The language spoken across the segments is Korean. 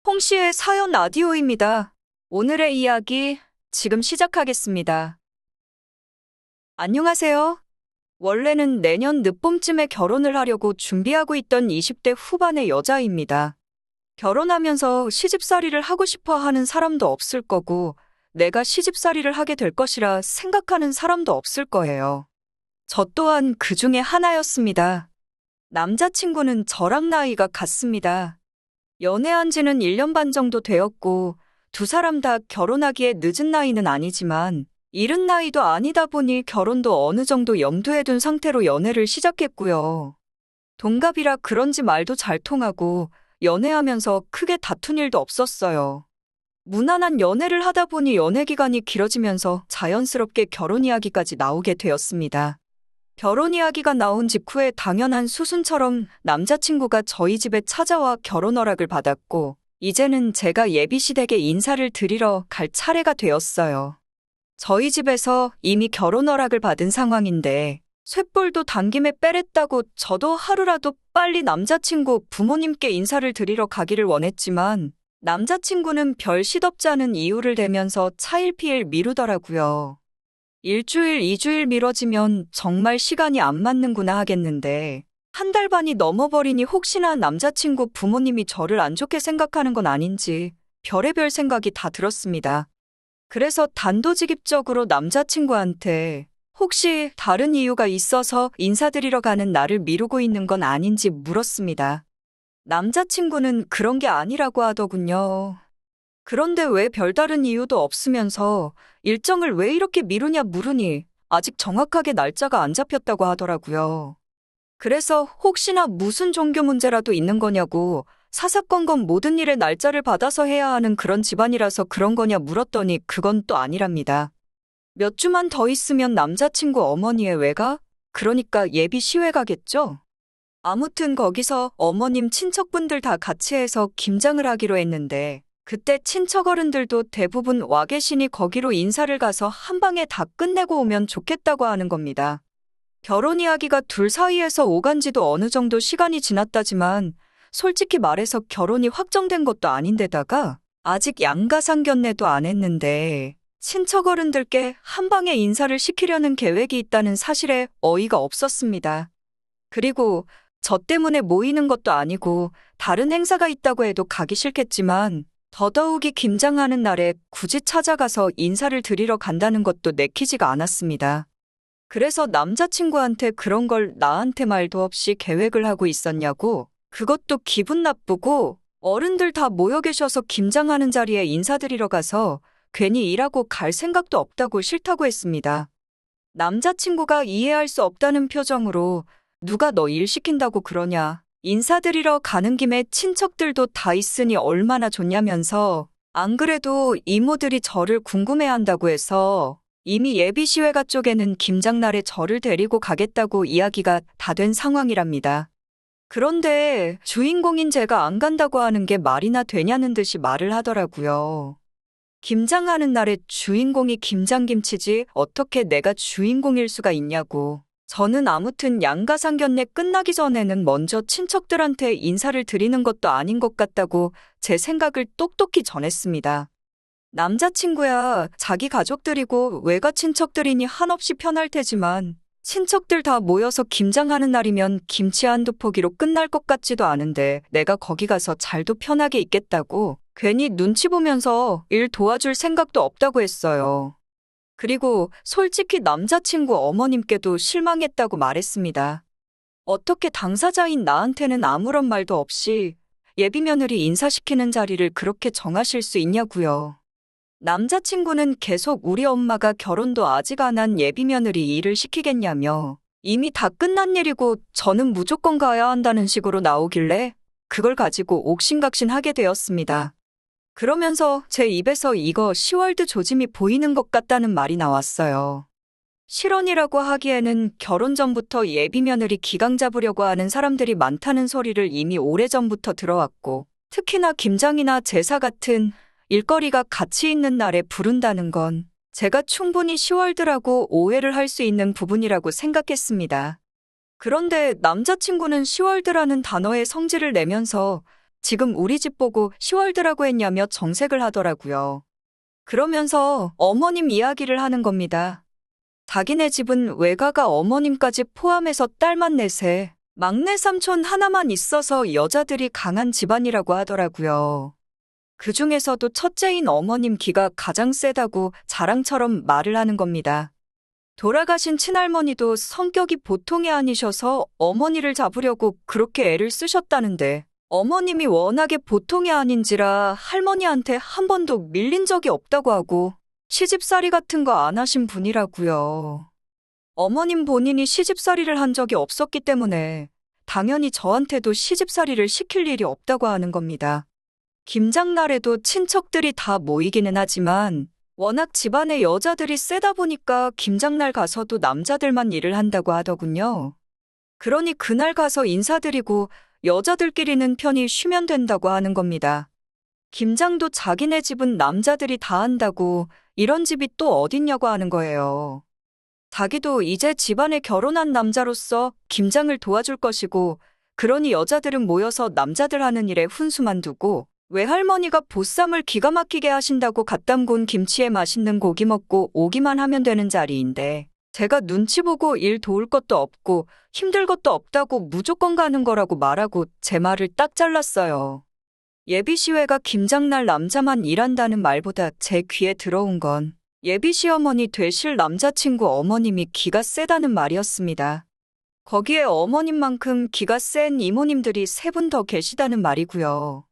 홍씨의 사연 라디오입니다. 오늘의 이야기 지금 시작하겠습니다. 안녕하세요. 원래는 내년 늦봄쯤에 결혼을 하려고 준비하고 있던 20대 후반의 여자입니다. 결혼하면서 시집살이를 하고 싶어 하는 사람도 없을 거고, 내가 시집살이를 하게 될 것이라 생각하는 사람도 없을 거예요. 저 또한 그 중에 하나였습니다. 남자친구는 저랑 나이가 같습니다. 연애한 지는 1년 반 정도 되었고, 두 사람 다 결혼하기에 늦은 나이는 아니지만, 이른 나이도 아니다 보니 결혼도 어느 정도 염두에 둔 상태로 연애를 시작했고요. 동갑이라 그런지 말도 잘 통하고, 연애하면서 크게 다툰 일도 없었어요. 무난한 연애를 하다 보니 연애 기간이 길어지면서 자연스럽게 결혼 이야기까지 나오게 되었습니다. 결혼 이야기가 나온 직후에 당연한 수순처럼 남자친구가 저희 집에 찾아와 결혼 허락을 받았고, 이제는 제가 예비시댁에 인사를 드리러 갈 차례가 되었어요. 저희 집에서 이미 결혼 허락을 받은 상황인데, 쇳볼도 당김에 빼랬다고 저도 하루라도 빨리 남자친구 부모님께 인사를 드리러 가기를 원했지만, 남자친구는 별 시덥지 않은 이유를 대면서 차일피일 미루더라고요. 일주일, 2주일 미뤄지면 정말 시간이 안 맞는구나 하겠는데, 한 달 반이 넘어버리니 혹시나 남자친구 부모님이 저를 안 좋게 생각하는 건 아닌지 별의별 생각이 다 들었습니다. 그래서 단도직입적으로 남자친구한테 혹시 다른 이유가 있어서 인사드리러 가는 나를 미루고 있는 건 아닌지 물었습니다. 남자친구는 그런 게 아니라고 하더군요. 그런데 왜 별다른 이유도 없으면서 일정을 왜 이렇게 미루냐 물으니 아직 정확하게 날짜가 안 잡혔다고 하더라고요. 그래서 혹시나 무슨 종교 문제라도 있는 거냐고 사사건건 모든 일에 날짜를 받아서 해야 하는 그런 집안이라서 그런 거냐 물었더니 그건 또 아니랍니다. 몇 주만 더 있으면 남자친구 어머니의 외가? 그러니까 예비 시외 가겠죠? 아무튼 거기서 어머님 친척분들 다 같이 해서 김장을 하기로 했는데, 그때 친척 어른들도 대부분 와 계시니 거기로 인사를 가서 한 방에 다 끝내고 오면 좋겠다고 하는 겁니다. 결혼 이야기가 둘 사이에서 오간 지도 어느 정도 시간이 지났다지만 솔직히 말해서 결혼이 확정된 것도 아닌데다가 아직 양가상견례도 안 했는데 친척 어른들께 한 방에 인사를 시키려는 계획이 있다는 사실에 어이가 없었습니다. 그리고 저 때문에 모이는 것도 아니고 다른 행사가 있다고 해도 가기 싫겠지만 더더욱이 김장하는 날에 굳이 찾아가서 인사를 드리러 간다는 것도 내키지가 않았습니다. 그래서 남자친구한테 그런 걸 나한테 말도 없이 계획을 하고 있었냐고, 그것도 기분 나쁘고 어른들 다 모여 계셔서 김장하는 자리에 인사드리러 가서 괜히 일하고 갈 생각도 없다고 싫다고 했습니다. 남자친구가 이해할 수 없다는 표정으로 누가 너 일 시킨다고 그러냐. 인사드리러 가는 김에 친척들도 다 있으니 얼마나 좋냐면서, 안 그래도 이모들이 저를 궁금해한다고 해서 이미 예비시외가 쪽에는 김장날에 저를 데리고 가겠다고 이야기가 다 된 상황이랍니다. 그런데 주인공인 제가 안 간다고 하는 게 말이나 되냐는 듯이 말을 하더라고요. 김장하는 날에 주인공이 김장김치지 어떻게 내가 주인공일 수가 있냐고. 저는 아무튼 양가상견례 끝나기 전에는 먼저 친척들한테 인사를 드리는 것도 아닌 것 같다고 제 생각을 똑똑히 전했습니다. 남자친구야 자기 가족들이고 외가 친척들이니 한없이 편할 테지만 친척들 다 모여서 김장하는 날이면 김치 한두 포기로 끝날 것 같지도 않은데 내가 거기 가서 잘도 편하게 있겠다고 괜히 눈치 보면서 일 도와줄 생각도 없다고 했어요. 그리고 솔직히 남자친구 어머님께도 실망했다고 말했습니다. 어떻게 당사자인 나한테는 아무런 말도 없이 예비며느리 인사시키는 자리를 그렇게 정하실 수 있냐고요. 남자친구는 계속 우리 엄마가 결혼도 아직 안 한 예비며느리 일을 시키겠냐며 이미 다 끝난 일이고 저는 무조건 가야 한다는 식으로 나오길래 그걸 가지고 옥신각신하게 되었습니다. 그러면서 제 입에서 이거 시월드 조짐이 보이는 것 같다는 말이 나왔어요. 실언이라고 하기에는 결혼 전부터 예비며느리 기강 잡으려고 하는 사람들이 많다는 소리를 이미 오래전부터 들어왔고, 특히나 김장이나 제사 같은 일거리가 같이 있는 날에 부른다는 건 제가 충분히 시월드라고 오해를 할 수 있는 부분이라고 생각했습니다. 그런데 남자친구는 시월드라는 단어에 성질을 내면서 지금 우리 집 보고 시월드라고 했냐며 정색을 하더라고요. 그러면서 어머님 이야기를 하는 겁니다. 자기네 집은 외가가 어머님까지 포함해서 딸만 넷에 막내 삼촌 하나만 있어서 여자들이 강한 집안이라고 하더라고요. 그 중에서도 첫째인 어머님 기가 가장 세다고 자랑처럼 말을 하는 겁니다. 돌아가신 친할머니도 성격이 보통이 아니셔서 어머니를 잡으려고 그렇게 애를 쓰셨다는데 어머님이 워낙에 보통이 아닌지라 할머니한테 한 번도 밀린 적이 없다고 하고 시집살이 같은 거 안 하신 분이라고요. 어머님 본인이 시집살이를 한 적이 없었기 때문에 당연히 저한테도 시집살이를 시킬 일이 없다고 하는 겁니다. 김장날에도 친척들이 다 모이기는 하지만 워낙 집안에 여자들이 세다 보니까 김장날 가서도 남자들만 일을 한다고 하더군요. 그러니 그날 가서 인사드리고 여자들끼리는 편히 쉬면 된다고 하는 겁니다. 김장도 자기네 집은 남자들이 다 한다고 이런 집이 또 어딨냐고 하는 거예요. 자기도 이제 집안에 결혼한 남자로서 김장을 도와줄 것이고 그러니 여자들은 모여서 남자들 하는 일에 훈수만 두고 외할머니가 보쌈을 기가 막히게 하신다고 갓 담근 김치에 맛있는 고기 먹고 오기만 하면 되는 자리인데 제가 눈치 보고 일 도울 것도 없고 힘들 것도 없다고 무조건 가는 거라고 말하고 제 말을 딱 잘랐어요. 예비시외가 김장날 남자만 일한다는 말보다 제 귀에 들어온 건 예비시어머니 되실 남자친구 어머님이 기가 세다는 말이었습니다. 거기에 어머님만큼 기가 센 이모님들이 3분 더 계시다는 말이고요.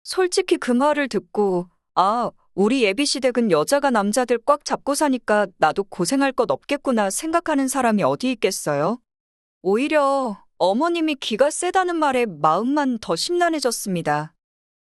솔직히 그 말을 듣고 우리 예비시댁은 여자가 남자들 꽉 잡고 사니까 나도 고생할 것 없겠구나 생각하는 사람이 어디 있겠어요? 오히려 어머님이 기가 세다는 말에 마음만 더 심란해졌습니다.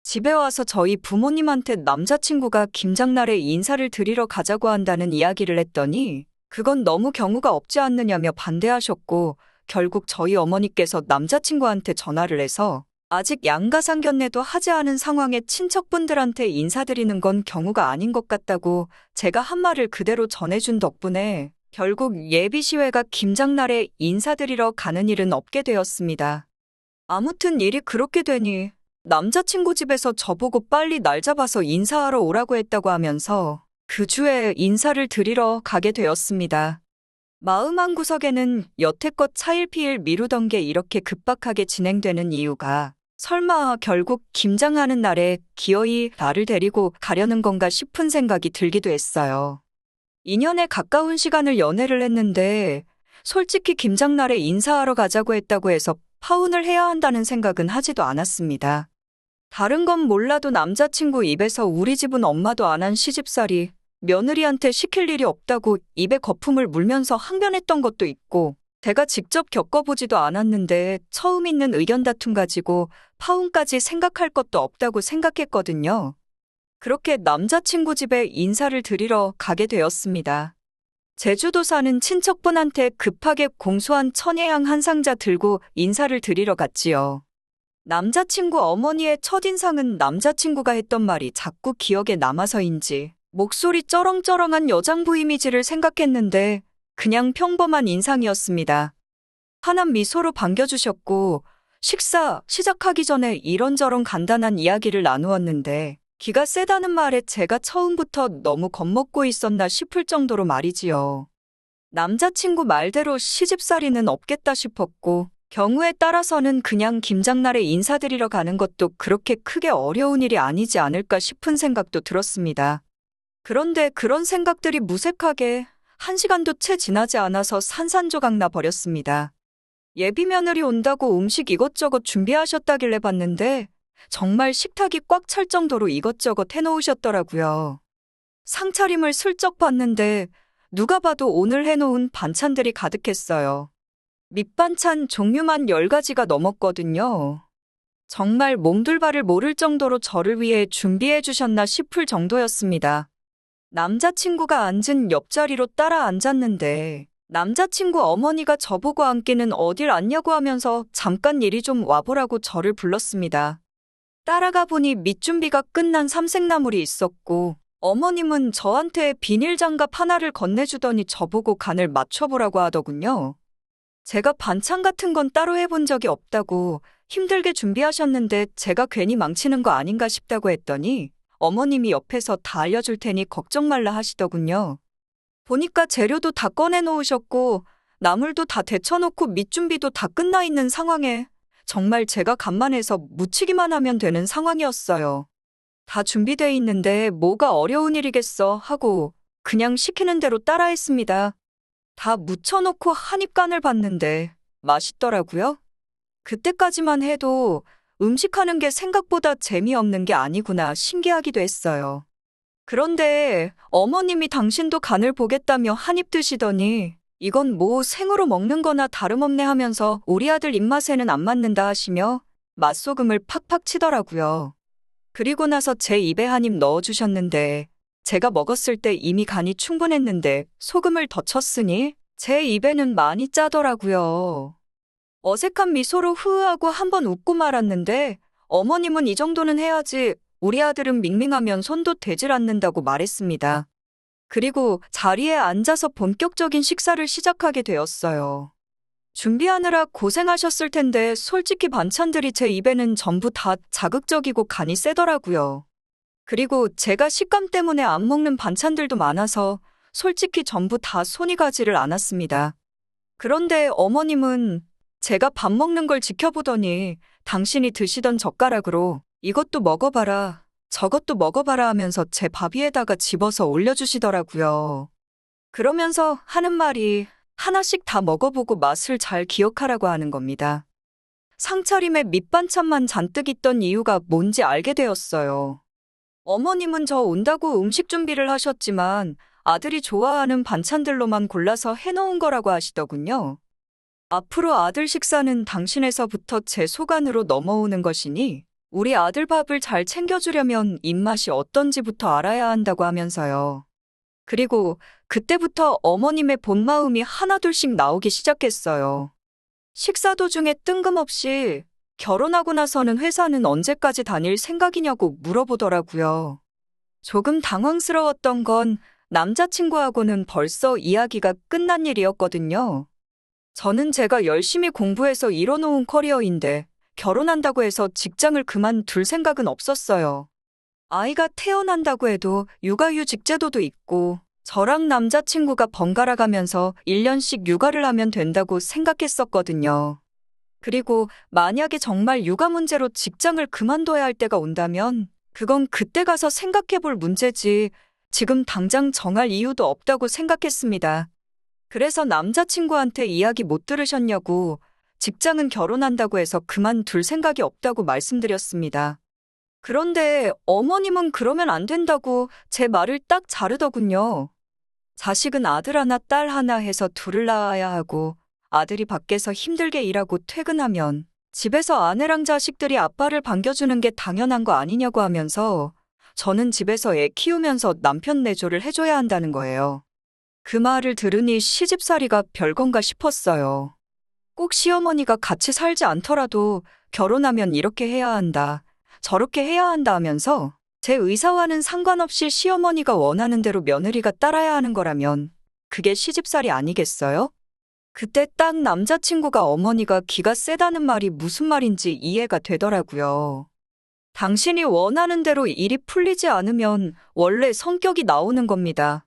집에 와서 저희 부모님한테 남자친구가 김장날에 인사를 드리러 가자고 한다는 이야기를 했더니 그건 너무 경우가 없지 않느냐며 반대하셨고 결국 저희 어머니께서 남자친구한테 전화를 해서 아직 양가상견례도 하지 않은 상황에 친척분들한테 인사드리는 건 경우가 아닌 것 같다고 제가 한 말을 그대로 전해준 덕분에 결국 예비시외가 김장날에 인사드리러 가는 일은 없게 되었습니다. 아무튼 일이 그렇게 되니 남자친구 집에서 저보고 빨리 날 잡아서 인사하러 오라고 했다고 하면서 그 주에 인사를 드리러 가게 되었습니다. 마음 한구석에는 여태껏 차일피일 미루던 게 이렇게 급박하게 진행되는 이유가 설마 결국 김장하는 날에 기어이 나를 데리고 가려는 건가 싶은 생각이 들기도 했어요. 2년에 가까운 시간을 연애를 했는데 솔직히 김장날에 인사하러 가자고 했다고 해서 파혼을 해야 한다는 생각은 하지도 않았습니다. 다른 건 몰라도 남자친구 입에서 우리 집은 엄마도 안 한 시집살이 며느리한테 시킬 일이 없다고 입에 거품을 물면서 항변했던 것도 있고 제가 직접 겪어보지도 않았는데 처음 있는 의견 다툼 가지고 파혼까지 생각할 것도 없다고 생각했거든요. 그렇게 남자친구 집에 인사를 드리러 가게 되었습니다. 제주도 사는 친척분한테 급하게 공수한 천혜향 한 상자 들고 인사를 드리러 갔지요. 남자친구 어머니의 첫인상은 남자친구가 했던 말이 자꾸 기억에 남아서인지 목소리 쩌렁쩌렁한 여장부 이미지를 생각했는데 그냥 평범한 인상이었습니다. 환한 미소로 반겨주셨고 식사 시작하기 전에 이런저런 간단한 이야기를 나누었는데 기가 세다는 말에 제가 처음부터 너무 겁먹고 있었나 싶을 정도로 말이지요. 남자친구 말대로 시집살이는 없겠다 싶었고 경우에 따라서는 그냥 김장날에 인사드리러 가는 것도 그렇게 크게 어려운 일이 아니지 않을까 싶은 생각도 들었습니다. 그런데 그런 생각들이 무색하게 1시간도 채 지나지 않아서 산산조각 나 버렸습니다. 예비 며느리 온다고 음식 이것저것 준비하셨다길래 봤는데 정말 식탁이 꽉 찰 정도로 이것저것 해놓으셨더라고요. 상차림을 슬쩍 봤는데 누가 봐도 오늘 해놓은 반찬들이 가득했어요. 밑반찬 종류만 10가지가 넘었거든요. 정말 몸둘바를 모를 정도로 저를 위해 준비해 주셨나 싶을 정도였습니다. 남자친구가 앉은 옆자리로 따라 앉았는데 남자친구 어머니가 저보고 앉기는 어딜 앉냐고 하면서 잠깐 이리 좀 와보라고 저를 불렀습니다. 따라가 보니 밑준비가 끝난 삼색나물이 있었고 어머님은 저한테 비닐장갑 하나를 건네주더니 저보고 간을 맞춰보라고 하더군요. 제가 반찬 같은 건 따로 해본 적이 없다고 힘들게 준비하셨는데 제가 괜히 망치는 거 아닌가 싶다고 했더니 어머님이 옆에서 다 알려줄 테니 걱정 말라 하시더군요. 보니까 재료도 다 꺼내놓으셨고 나물도 다 데쳐놓고 밑준비도 다 끝나 있는 상황에 정말 제가 간만해서 무치기만 하면 되는 상황이었어요. 다 준비돼 있는데 뭐가 어려운 일이겠어 하고 그냥 시키는 대로 따라했습니다. 다 무쳐놓고 한입 간을 봤는데 맛있더라고요. 그때까지만 해도 음식하는 게 생각보다 재미없는 게 아니구나 신기하기도 했어요. 그런데 어머님이 당신도 간을 보겠다며 한입 드시더니 이건 뭐 생으로 먹는 거나 다름없네 하면서 우리 아들 입맛에는 안 맞는다 하시며 맛소금을 팍팍 치더라고요. 그리고 나서 제 입에 한입 넣어주셨는데 제가 먹었을 때 이미 간이 충분했는데 소금을 더 쳤으니 제 입에는 많이 짜더라고요. 어색한 미소로 흐으하고 한번 웃고 말았는데 어머님은 이 정도는 해야지 우리 아들은 밍밍하면 손도 대질 않는다고 말했습니다. 그리고 자리에 앉아서 본격적인 식사를 시작하게 되었어요. 준비하느라 고생하셨을 텐데 솔직히 반찬들이 제 입에는 전부 다 자극적이고 간이 세더라고요. 그리고 제가 식감 때문에 안 먹는 반찬들도 많아서 솔직히 전부 다 손이 가지를 않았습니다. 그런데 어머님은 제가 밥 먹는 걸 지켜보더니 당신이 드시던 젓가락으로 이것도 먹어봐라, 저것도 먹어봐라 하면서 제 밥 위에다가 집어서 올려주시더라고요. 그러면서 하는 말이 하나씩 다 먹어보고 맛을 잘 기억하라고 하는 겁니다. 상차림에 밑반찬만 잔뜩 있던 이유가 뭔지 알게 되었어요. 어머님은 저 온다고 음식 준비를 하셨지만 아들이 좋아하는 반찬들로만 골라서 해놓은 거라고 하시더군요. 앞으로 아들 식사는 당신에서부터 제 소관으로 넘어오는 것이니 우리 아들 밥을 잘 챙겨주려면 입맛이 어떤지부터 알아야 한다고 하면서요. 그리고 그때부터 어머님의 본마음이 하나둘씩 나오기 시작했어요. 식사 도중에 뜬금없이 결혼하고 나서는 회사는 언제까지 다닐 생각이냐고 물어보더라고요. 조금 당황스러웠던 건 남자친구하고는 벌써 이야기가 끝난 일이었거든요. 저는 제가 열심히 공부해서 이뤄놓은 커리어인데 결혼한다고 해서 직장을 그만둘 생각은 없었어요. 아이가 태어난다고 해도 육아휴직 제도도 있고 저랑 남자친구가 번갈아 가면서 1년씩 육아를 하면 된다고 생각했었거든요. 그리고 만약에 정말 육아 문제로 직장을 그만둬야 할 때가 온다면 그건 그때 가서 생각해 볼 문제지 지금 당장 정할 이유도 없다고 생각했습니다. 그래서 남자친구한테 이야기 못 들으셨냐고 직장은 결혼한다고 해서 그만둘 생각이 없다고 말씀드렸습니다. 그런데 어머님은 그러면 안 된다고 제 말을 딱 자르더군요. 자식은 아들 하나 딸 하나 해서 둘을 낳아야 하고 아들이 밖에서 힘들게 일하고 퇴근하면 집에서 아내랑 자식들이 아빠를 반겨주는 게 당연한 거 아니냐고 하면서 저는 집에서 애 키우면서 남편 내조를 해줘야 한다는 거예요. 그 말을 들으니 시집살이가 별건가 싶었어요. 꼭 시어머니가 같이 살지 않더라도 결혼하면 이렇게 해야 한다, 저렇게 해야 한다 하면서 제 의사와는 상관없이 시어머니가 원하는 대로 며느리가 따라야 하는 거라면 그게 시집살이 아니겠어요? 그때 딱 남자친구가 어머니가 기가 세다는 말이 무슨 말인지 이해가 되더라고요. 당신이 원하는 대로 일이 풀리지 않으면 원래 성격이 나오는 겁니다.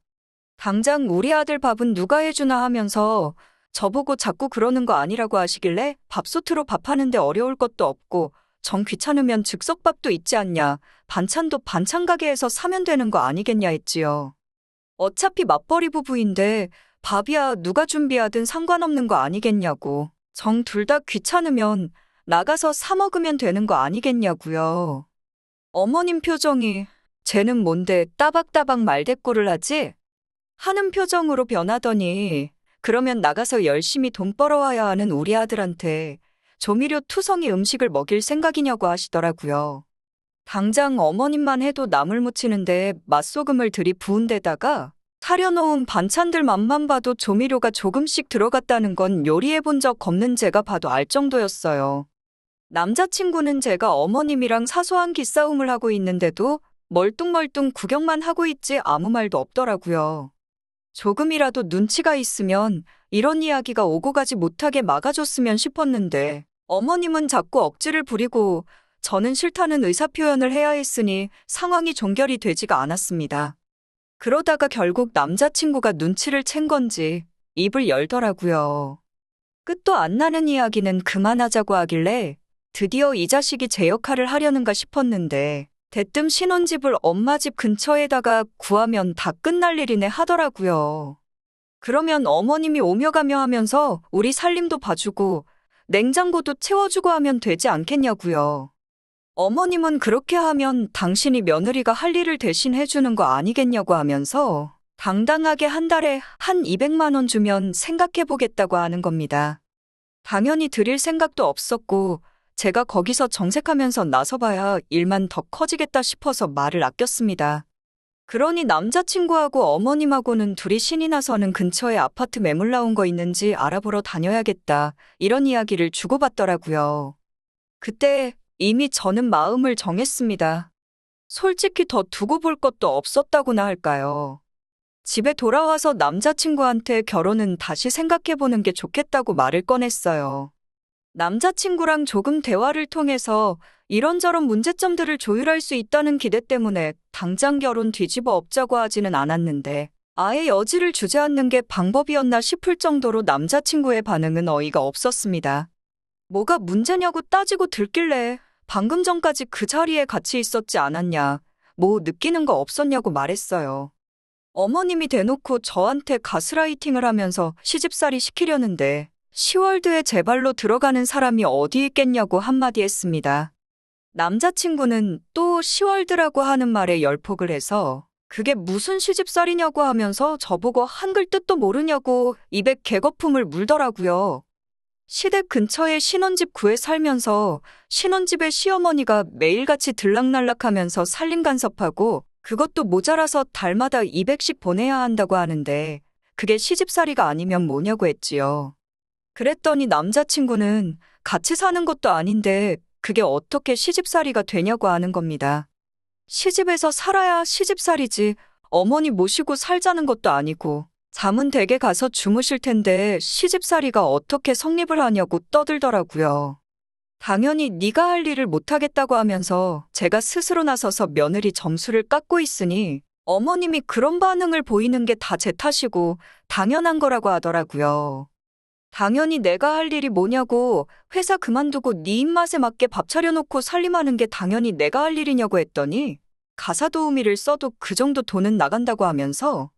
당장 우리 아들 밥은 누가 해주나 하면서 저보고 자꾸 그러는 거 아니라고 하시길래 밥솥으로 밥하는데 어려울 것도 없고 정 귀찮으면 즉석밥도 있지 않냐, 반찬도 반찬 가게에서 사면 되는 거 아니겠냐 했지요. 어차피 맞벌이 부부인데 밥이야 누가 준비하든 상관없는 거 아니겠냐고, 정 둘 다 귀찮으면 나가서 사 먹으면 되는 거 아니겠냐고요. 어머님 표정이 쟤는 뭔데 따박따박 말대꾸를 하지? 하는 표정으로 변하더니 그러면 나가서 열심히 돈 벌어와야 하는 우리 아들한테 조미료 투성이 음식을 먹일 생각이냐고 하시더라고요. 당장 어머님만 해도 나물 무치는데 맛소금을 들이부은 데다가 차려놓은 반찬들 맛만 봐도 조미료가 조금씩 들어갔다는 건 요리해본 적 없는 제가 봐도 알 정도였어요. 남자친구는 제가 어머님이랑 사소한 기싸움을 하고 있는데도 멀뚱멀뚱 구경만 하고 있지 아무 말도 없더라고요. 조금이라도 눈치가 있으면 이런 이야기가 오고 가지 못하게 막아줬으면 싶었는데 어머님은 자꾸 억지를 부리고 저는 싫다는 의사표현을 해야 했으니 상황이 종결이 되지가 않았습니다. 그러다가 결국 남자친구가 눈치를 챈 건지 입을 열더라고요. 끝도 안 나는 이야기는 그만하자고 하길래 드디어 이 자식이 제 역할을 하려는가 싶었는데 대뜸 신혼집을 엄마 집 근처에다가 구하면 다 끝날 일이네 하더라고요. 그러면 어머님이 오며 가며 하면서 우리 살림도 봐주고 냉장고도 채워주고 하면 되지 않겠냐고요. 어머님은 그렇게 하면 당신이 며느리가 할 일을 대신 해주는 거 아니겠냐고 하면서 당당하게 한 달에 한 200만 원 주면 생각해보겠다고 하는 겁니다. 당연히 드릴 생각도 없었고 제가 거기서 정색하면서 나서봐야 일만 더 커지겠다 싶어서 말을 아꼈습니다. 그러니 남자친구하고 어머님하고는 둘이 신이 나서는 근처에 아파트 매물 나온 거 있는지 알아보러 다녀야겠다, 이런 이야기를 주고받더라고요. 그때 이미 저는 마음을 정했습니다. 솔직히 더 두고 볼 것도 없었다고나 할까요. 집에 돌아와서 남자친구한테 결혼은 다시 생각해보는 게 좋겠다고 말을 꺼냈어요. 남자친구랑 조금 대화를 통해서 이런저런 문제점들을 조율할 수 있다는 기대 때문에 당장 결혼 뒤집어 엎자고 하지는 않았는데 아예 여지를 주지 않는 게 방법이었나 싶을 정도로 남자친구의 반응은 어이가 없었습니다. 뭐가 문제냐고 따지고 들길래 방금 전까지 그 자리에 같이 있었지 않았냐, 뭐 느끼는 거 없었냐고 말했어요. 어머님이 대놓고 저한테 가스라이팅을 하면서 시집살이 시키려는데 시월드에 제 발로 들어가는 사람이 어디 있겠냐고 한마디 했습니다. 남자친구는 또 시월드라고 하는 말에 열폭을 해서 그게 무슨 시집살이냐고 하면서 저보고 한글 뜻도 모르냐고 입에 개거품을 물더라고요. 시댁 근처에 신혼집 구해 살면서 신혼집에 시어머니가 매일같이 들락날락하면서 살림 간섭하고 그것도 모자라서 달마다 200씩 보내야 한다고 하는데 그게 시집살이가 아니면 뭐냐고 했지요. 그랬더니 남자친구는 같이 사는 것도 아닌데 그게 어떻게 시집살이가 되냐고 하는 겁니다. 시집에서 살아야 시집살이지 어머니 모시고 살자는 것도 아니고 잠은 댁에 가서 주무실 텐데 시집살이가 어떻게 성립을 하냐고 떠들더라고요. 당연히 네가 할 일을 못하겠다고 하면서 제가 스스로 나서서 며느리 점수를 깎고 있으니 어머님이 그런 반응을 보이는 게 다 제 탓이고 당연한 거라고 하더라고요. 당연히 내가 할 일이 뭐냐고 회사 그만두고 네 입맛에 맞게 밥 차려놓고 살림하는 게 당연히 내가 할 일이냐고 했더니 가사 도우미를 써도 그 정도 돈은 나간다고 하면서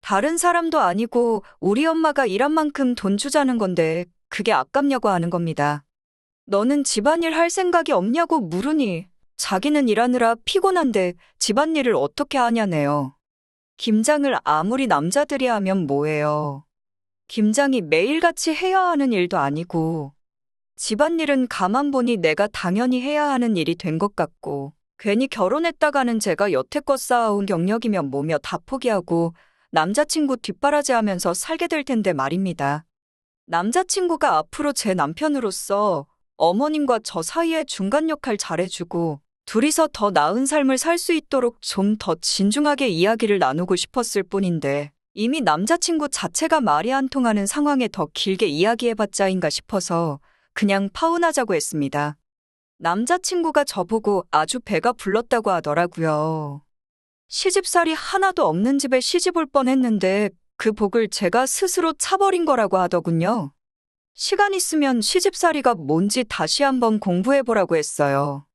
다른 사람도 아니고 우리 엄마가 일한 만큼 돈 주자는 건데 그게 아깝냐고 하는 겁니다. 너는 집안일 할 생각이 없냐고 물으니 자기는 일하느라 피곤한데 집안일을 어떻게 하냐네요. 김장을 아무리 남자들이 하면 뭐예요. 김장이 매일같이 해야 하는 일도 아니고 집안일은 가만 보니 내가 당연히 해야 하는 일이 된 것 같고 괜히 결혼했다가는 제가 여태껏 쌓아온 경력이면 뭐며 다 포기하고 남자친구 뒷바라지하면서 살게 될 텐데 말입니다. 남자친구가 앞으로 제 남편으로서 어머님과 저 사이에 중간 역할 잘해주고 둘이서 더 나은 삶을 살 수 있도록 좀 더 진중하게 이야기를 나누고 싶었을 뿐인데 이미 남자친구 자체가 말이 안 통하는 상황에 더 길게 이야기해봤자인가 싶어서 그냥 파혼하자고 했습니다. 남자친구가 저보고 아주 배가 불렀다고 하더라고요. 시집살이 하나도 없는 집에 시집 올 뻔했는데 그 복을 제가 스스로 차버린 거라고 하더군요. 시간 있으면 시집살이가 뭔지 다시 한번 공부해보라고 했어요.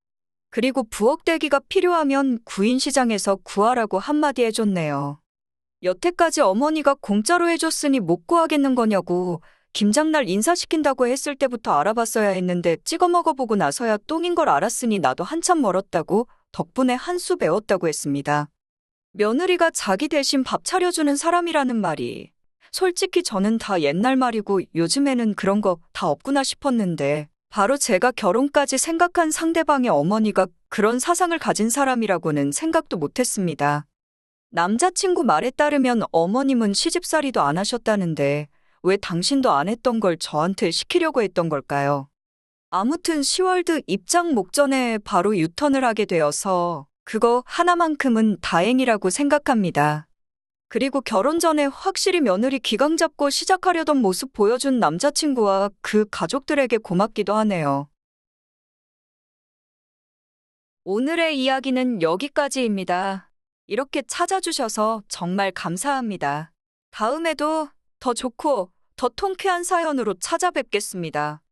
그리고 부엌대기가 필요하면 구인시장에서 구하라고 한마디 해줬네요. 여태까지 어머니가 공짜로 해줬으니 못 구하겠는 거냐고 김장날 인사시킨다고 했을 때부터 알아봤어야 했는데 찍어 먹어보고 나서야 똥인 걸 알았으니 나도 한참 멀었다고 덕분에 한 수 배웠다고 했습니다. 며느리가 자기 대신 밥 차려주는 사람이라는 말이 솔직히 저는 다 옛날 말이고 요즘에는 그런 거 다 없구나 싶었는데 바로 제가 결혼까지 생각한 상대방의 어머니가 그런 사상을 가진 사람이라고는 생각도 못했습니다. 남자친구 말에 따르면 어머님은 시집살이도 안 하셨다는데 왜 당신도 안 했던 걸 저한테 시키려고 했던 걸까요? 아무튼 시월드 입장 목전에 바로 유턴을 하게 되어서 그거 하나만큼은 다행이라고 생각합니다. 그리고 결혼 전에 확실히 며느리 기강 잡고 시작하려던 모습 보여준 남자친구와 그 가족들에게 고맙기도 하네요. 오늘의 이야기는 여기까지입니다. 이렇게 찾아주셔서 정말 감사합니다. 다음에도 더 좋고 더 통쾌한 사연으로 찾아뵙겠습니다.